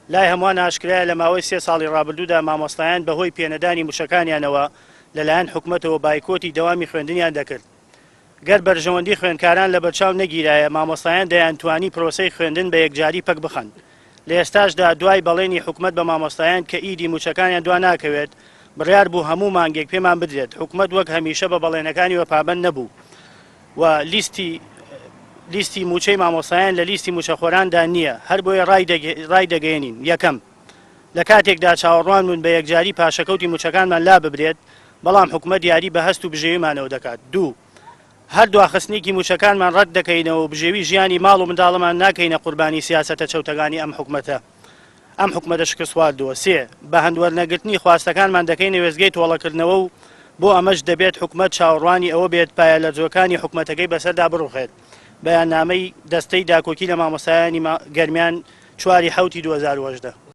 لای هەمووان ئاشکرایە لە ماوەی 3 ساڵی ڕابردوودا مامۆستایان بەهۆی پێنەدانی موشەکانیانەوە لەلایەن حکوومەتەوە بایکۆتی دەوامی خوێندنیان دەکرد. گەر بەرژەوەندی خوێندکاران لە بەرچاو نەگیرایە مامۆستایان دەیانتوانی پرۆسەی خوێندن بە یەکجاری پەک بخەن. لە ئێستاشدا دوای بەڵێنی حکوومەت بە مامۆستایان کە ئیدی موچەکانیان دوا ناکەوێت بڕیار بوو هەموو مانگێک پێمان بدرێت. حکوومەت وەک هەمیشە بە بەڵێنەکانی وەپابەند نەبوو و لیستی موچەی مامۆستایان لە لیستی موچەخۆراندا نییە. هەر بۆیە ڕای دەگەێنین. یەکەم، لە کاتێکدا چاوەڕوان بوون بە یەکجاری پاشەکەوتی موچەکانمان لا ببرێت، بەڵام حکوومەت یاری بە هەست و بژێویمانەوە دەکات. دوو، هەردوو خستنیکی موچەکانمان ڕەت دەکەینەوە و بژێوی ژیانی ماڵ و منداڵەمان ناکەینە قوربانی سیاسەتە چەوتەکانی ئەم حکوومەتە. ئەم حکوومەتە شکستواردووە. سێ، بە هەندوەرنەگرتنی خواستەکانمان دەکەینە وێزگەی تۆڵەکردنەوە و بۆ ئەمەش دەبێت حکوومەت چاوەڕوانی ئەوە بێت پایە لە جۆکانی حکوومەتەکەی بەسەردا بڕوخێت. بەیاننامەی دەستەی داکۆکی لە مامۆستایانی گەرمیان 4/7/2018.